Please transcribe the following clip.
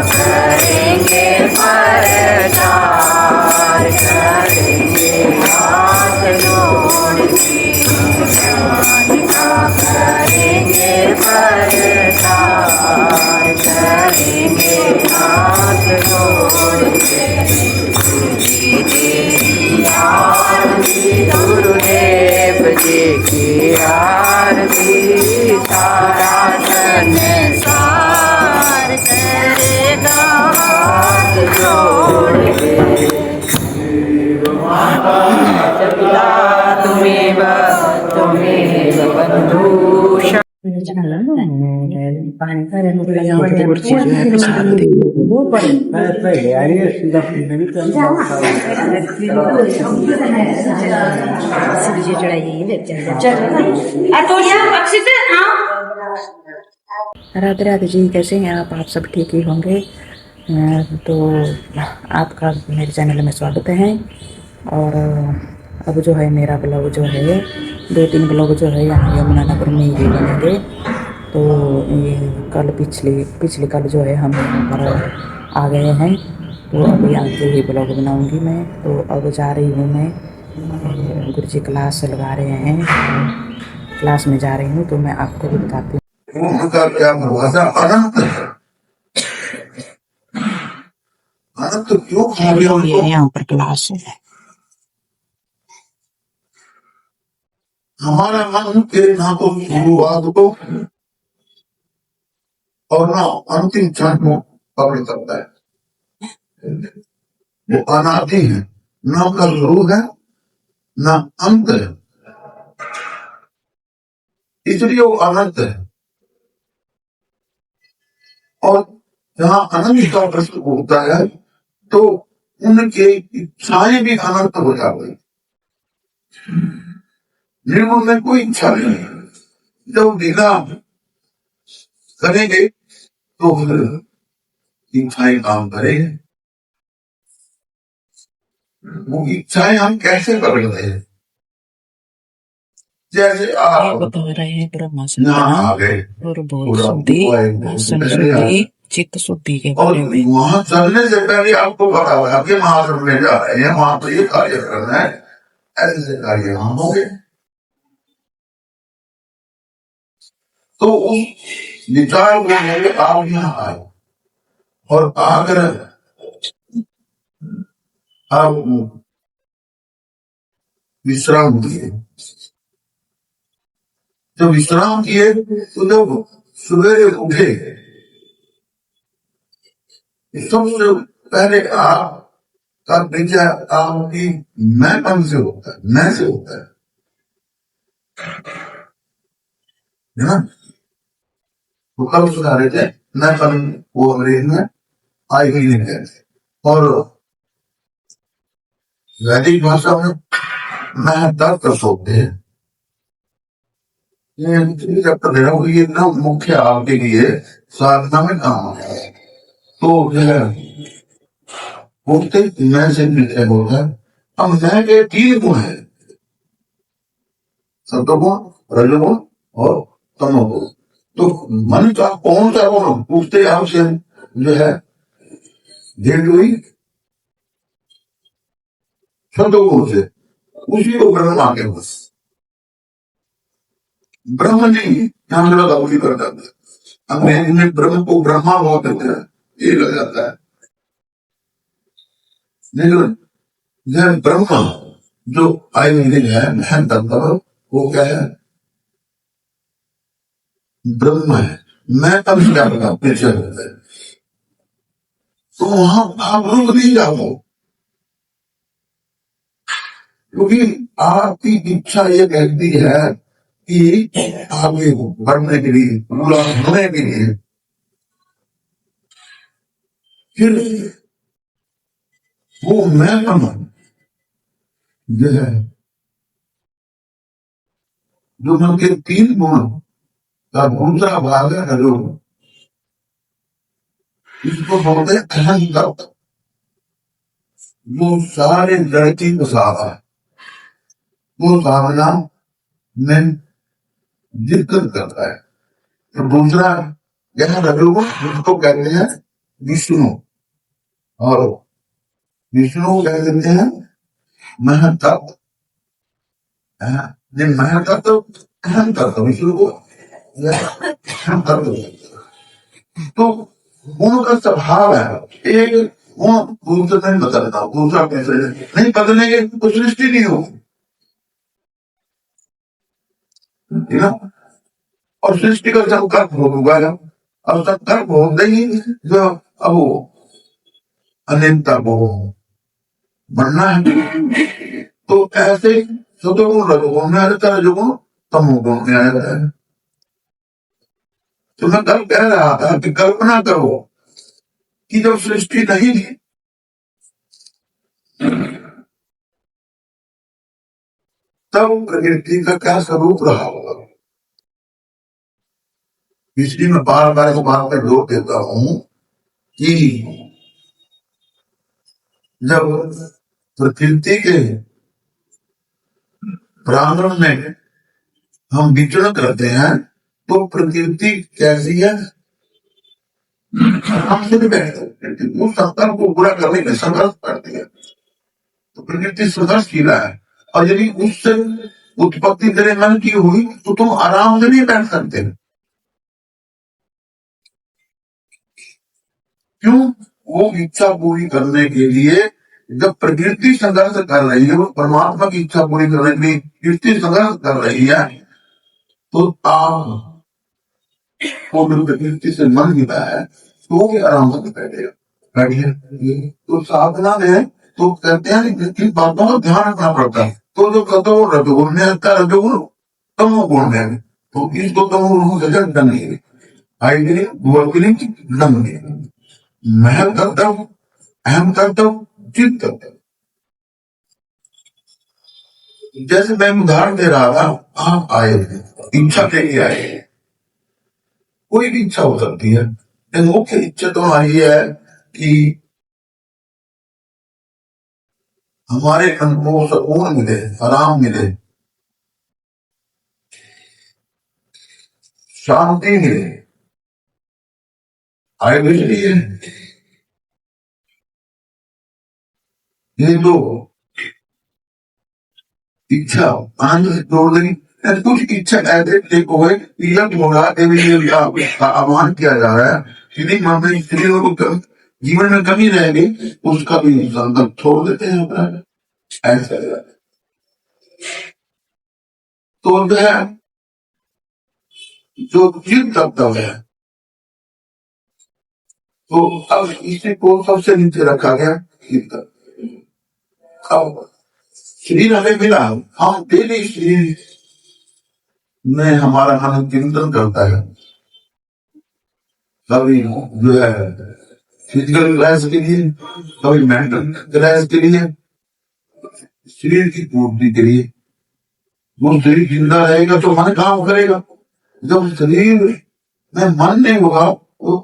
करेंगे प्रचार, करेंगे हाथ जोड़ के ज्ञान का करेंगे प्रचार, करेंगे हाथ जोड़ के। तेरी आरती गुरुदेव जी की आरती सारा संसार करेगा हाथ जोड़ के। पिता तुमेव तुमेव बंधुषा। राधे राधे जी, कैसे हैं आप सब ठीक ही होंगे। तो आपका मेरे चैनल में स्वागत है। और अब जो है मेरा ब्लॉग जो है 2-3 ब्लॉग जो है यहाँ यमुनानगर में ही बनेंगे। तो ये कल पिछले कल जो है हम यहाँ पर आ गए हैं। तो अब यहाँ के ही ब्लॉग बनाऊंगी मैं। तो अब जा रही हूँ मैं, गुरुजी क्लास लगा रहे हैं, क्लास में जा रही हूँ। तो मैं आपको भी बताती हूँ उनका क्या भरोसा अनंत है। अनंत क्यों यहाँ पर क्लास है। हमारा मन के ना तो शुरुआत को और ना अंतिम क्षण को पकड़ सकता है। वो अनादि है, ना उसका शुरू है ना अंत है, इसलिए वो अनंत है। और जहाँ अनंत का प्रश्न होता है तो उनके इच्छाएं भी अनंत हो जाती है। निर्गुण में कोई इच्छा नहीं, जब लीला करेंगे तो इच्छाएं काम करेंगे। वो इच्छाएं हम कैसे कर रहे हैं? जैसे आप बता रहे हैं ब्रह्म यहाँ आ गए और बोध शुद्धि, शुद्धि, चित्त शुद्धि के और बारे में। वहां चलने से पहले आपको पता होगा कि महासुर में जा रहे हैं, वहां तो ये कार्य करना है, ऐसे कार्य वहां होंगे। तो उस विचार को लेकर आप यहाँ आए और आकर आप विश्राम किए। जब विश्राम किए तो जब सवेरे उठे, सबसे पहले आपका परिचय आपकी मैं पन से होता है, मैं से होता है ना। वो कल सुधा रहे थे मैं पन, वो अंग्रेज में आई ही नहीं कहते। और वैदिक भाषा में मैं तर्क सोचते हैं ये ना मुख्य आपके लिए साधना में काम आता है। तो बोलते मैं से बोलता है। अब मैं के 3 गुण है, सत्वगुण, रजोगुण और तमोगुण। तो मन का कौन सा गुण पूछते आपसे जो है भेंट हुई सत्वगुण से, उसी को ब्रह्म आगे बस ब्रह्म नहीं यहाँ लगा उसी कर जाता है। अंग्रेजी में ब्रह्म को ब्रह्मा बहुत देते हैं, ये लग जाता है। लेकिन ब्रह्म जो आयुर्वेदिक है, महन तत्व, वो क्या है? ब्रह्म है। मैं तब क्या बता पीछे होता है, तो वहां आप रुक नहीं जाओ, क्योंकि आपकी इच्छा ये कहती है कि आगे बढ़ने के लिए, पूरा होने के लिए, फिर वो मैं जो है, जो मन के 3 गुण का दूसरा भाग है जो इसको बोलते हैं अहंकार। वो सारे जड़ की सारा वो साधना में जिद करता है। तो दूसरा यह रजोगुण जिसको कहते हैं विष्णु, और विष्णु को कह देते हैं महतत्व। महतत्व अहम तत्व, विष्णु को अहम तत्व। तो गुण का स्वभाव है, एक गुण दूसरे नहीं बदलता, दूसरा कैसे नहीं बदलेंगे तो सृष्टि नहीं होगी, है ना। और सृष्टि का संकल्प होगा, और संकल्प होते ही जो अब अनंता को बनना है। तो ऐसे सतोगुण रजोगुण में आ जाता है, रजोगुण तमोगुण में आ जाता है। तो मैं कल कह रहा था कि कल्पना करो कि जब सृष्टि नहीं थी तब प्रकृति का क्या स्वरूप रहा होगा। इसलिए मैं बार बार इस बात पर जोर देता हूं कि जब प्रकृति के प्रांगण में हम विचरण करते हैं तो प्रकृति कैसी है, हम से बैठते उस संकल्प को पूरा करने में संघर्ष करती है। तो प्रकृति संघर्षशीला है, और यदि उससे उत्पत्ति तेरे मन की हुई तो तुम आराम से नहीं बैठ सकते। क्यों? वो इच्छा पूरी करने के लिए जब प्रकृति संघर्ष कर रही है, वो परमात्मा की इच्छा पूरी करने के लिए प्रकृति संघर्ष कर रही है, तो आप वो प्रकृति से मन मिला है तो वो भी आराम से बैठेगा। तो साधना में तो कहते हैं कि बातों का ध्यान रखना पड़ता है। तो जो सतोगुण रजोगुण में आता है, रजोगुण तमोगुण में, तो इसको तमोगुण से दंड नहीं, आइडिंग वर्किंग दंड नहीं, महल कर्तव्य, अहम कर्तव्य, चित्त कर्तव्य। जैसे मैं उदाहरण दे रहा था, आप आए इच्छा लेके आए, कोई भी इच्छा हो सकती है, लेकिन मुख्य इच्छा तो हमारी है कि हमारे मन को सुकून मिले, आराम मिले, शांति मिले। आए इसलिए ये तो इच्छा आनंद से जोड़ देगी। कुछ इच्छा ऐसे देखो है होगा आह्वान किया जा रहा है, यदि मन में स्त्रियों को जीवन में कमी रहेगी उसका भी संकल्प छोड़ देते हैं अपना, ऐसा तो जो है जो चित्त कर्तव्य है। तो अब इसी को सबसे नीचे रखा गया चित्त। अब शरीर हमें मिला, हम डेली शरीर में हमारा मन चिंतन करता है, कभी जो है फिजिकल क्लास के लिए, कभी मेंटल क्लास के लिए, शरीर की पूर्ति के लिए। वो शरीर जिंदा रहेगा तो मन काम करेगा, जब शरीर में मन नहीं होगा तो